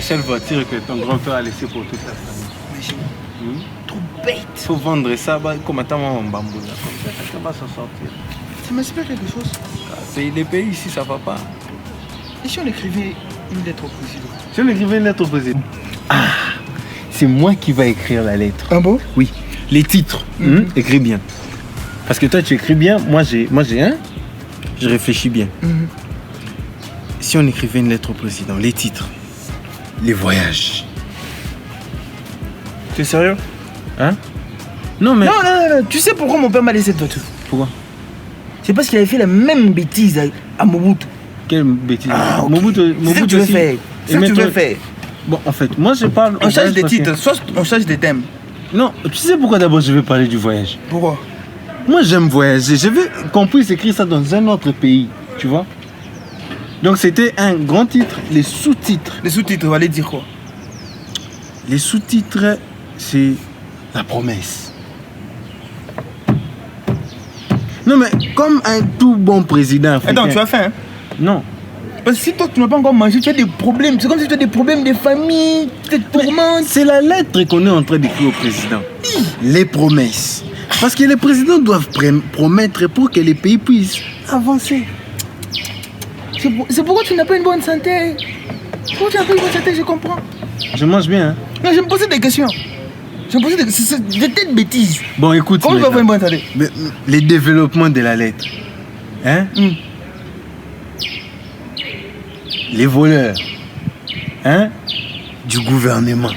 seule voiture que ton grand-père a laissée pour toute la famille. Imagine. Trop bête. Il faut vendre ça, comme attends mon bambou là. Comme ça, quelqu'un va s'en sortir. Ça m'inspire quelque chose. Les pays ici, ça va pas. Et si on écrivait une lettre au président? Si on écrivait une lettre au président. Ah, c'est moi qui vais écrire la lettre. Ah bon? Oui. Les titres, écris bien. Parce que toi, tu écris bien. Moi, j'ai je réfléchis bien. Si on écrivait une lettre au président, les titres, les voyages. Tu es sérieux? Hein? Non, mais... Non. Tu sais pourquoi mon père m'a laissé cette voiture? Pourquoi? C'est parce qu'il avait fait la même bêtise à Mobutu. Quelle bêtise? Ah, okay. Mobutu C'est ça que tu veux faire. C'est ça que tu veux faire. Bon, en fait, moi, je parle... On change des titres, soit on change des thèmes. Non, tu sais pourquoi d'abord je vais parler du voyage? Pourquoi? Moi, j'aime voyager. Je veux qu'on puisse écrire ça dans un autre pays, tu vois? Donc, c'était un grand titre, les sous-titres. Les sous-titres, on va aller dire quoi? Les sous-titres, c'est la promesse. Non, mais comme un tout bon président africain... Attends, tu as faim, hein? Non. Parce que si toi, tu n'as pas encore mangé, tu as des problèmes. C'est comme si tu as des problèmes de famille, tu te tourmentes. C'est la lettre qu'on est en train d'écrire au président. Les promesses. Parce que les présidents doivent promettre pour que les pays puissent avancer. C'est pourquoi tu n'as pas une bonne santé. Pourquoi tu n'as pas une bonne santé, je comprends. Je mange bien, hein? Non, je me posais des questions. C'est des têtes bêtises. Bon, écoute. Comment tu vas avoir une bonne santé? Les développements de la lettre. Hein? Les voleurs. Hein? Du gouvernement.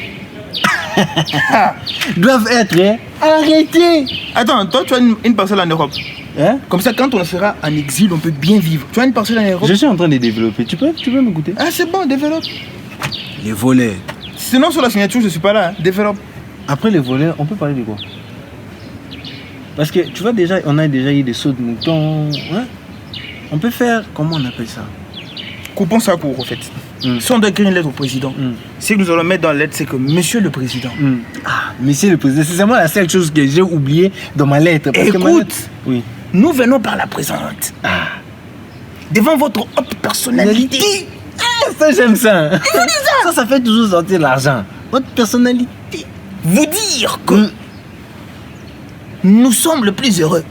Doivent être arrêtés. Attends, toi, tu as une parcelle en Europe. Hein? Comme ça, quand on sera en exil, on peut bien vivre. Tu as une parcelle en Europe? Je suis en train de développer. Tu peux me goûter? Ah, c'est bon, développe. Les voleurs. Sinon, sur la signature, je suis pas là. Hein. Développe. Après les voleurs, on peut parler de quoi? Parce que tu vois déjà, on a déjà eu des sauts de moutons. Hein? On peut faire, comment on appelle ça? Coupons ça court, en fait. Si on doit écrire une lettre au président, ce que nous allons mettre dans la lettre, c'est que Monsieur le Président. Ah, Monsieur le Président, c'est vraiment la seule chose que j'ai oubliée dans ma lettre. Parce écoute, que lettre... Oui. Nous venons par la présente. Devant votre haute personnalité. Ah, ça, j'aime ça. Ça fait toujours sortir l'argent. Votre personnalité. Vous dire que nous sommes le plus heureux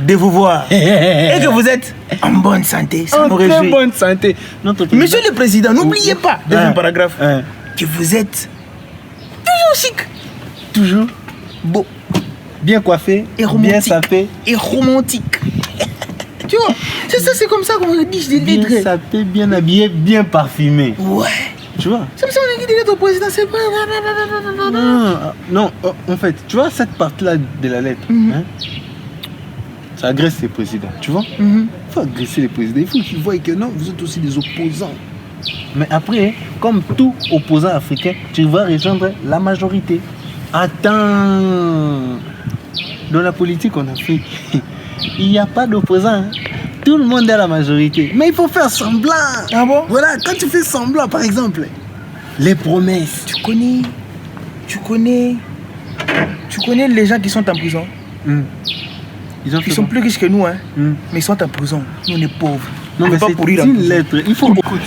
de vous voir et que vous êtes en bonne santé. Ça nous réjouit. En bonne santé. Monsieur le Président, n'oubliez pas, deuxième paragraphe, que vous êtes toujours chic, toujours beau, bien coiffé, et romantique, bien sapé et romantique. Tu vois, c'est ça, c'est comme ça qu'on rédige des lettres. Bien sapé, bien habillé, bien parfumé. Ouais. Tu vois? C'est comme ça qu'on écrit des lettres au président, c'est pas... Non, en fait, tu vois cette partie-là de la lettre, hein? Ça agresse les présidents, tu vois? Il faut agresser les présidents, il faut qu'ils voient que non, vous êtes aussi des opposants. Mais après, comme tout opposant africain, tu vas rejoindre la majorité. Attends, dans la politique en Afrique, il n'y a pas d'opposants. Hein? Tout le monde est à la majorité. Mais il faut faire semblant. Ah bon? Voilà, quand tu fais semblant, par exemple, les promesses. Tu connais les gens qui sont en prison? Ils sont plus riches que nous, hein. Mais ils sont en prison. Nous, on est pauvres. Non, mais c'est une lettre. Il faut beaucoup.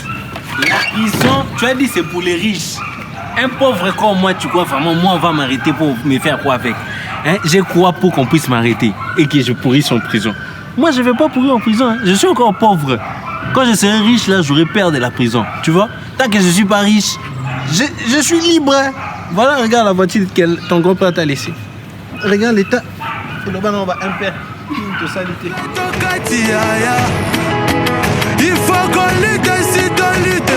La prison, tu as dit c'est pour les riches. Un pauvre comme moi, tu crois vraiment, moi, on va m'arrêter pour me faire quoi avec? Hein? Je crois pour qu'on puisse m'arrêter et que je pourrisse en prison. Moi, je ne vais pas pourrir en prison. Hein. Je suis encore pauvre. Quand je serai riche, là, j'aurai peur de la prison. Tu vois? Tant que je ne suis pas riche, je suis libre. Hein. Voilà, regarde la voiture que ton grand-père t'a laissée. Regarde l'état. Là-bas, on va un père. Te saluer. Il faut qu'on lutte si on lutte,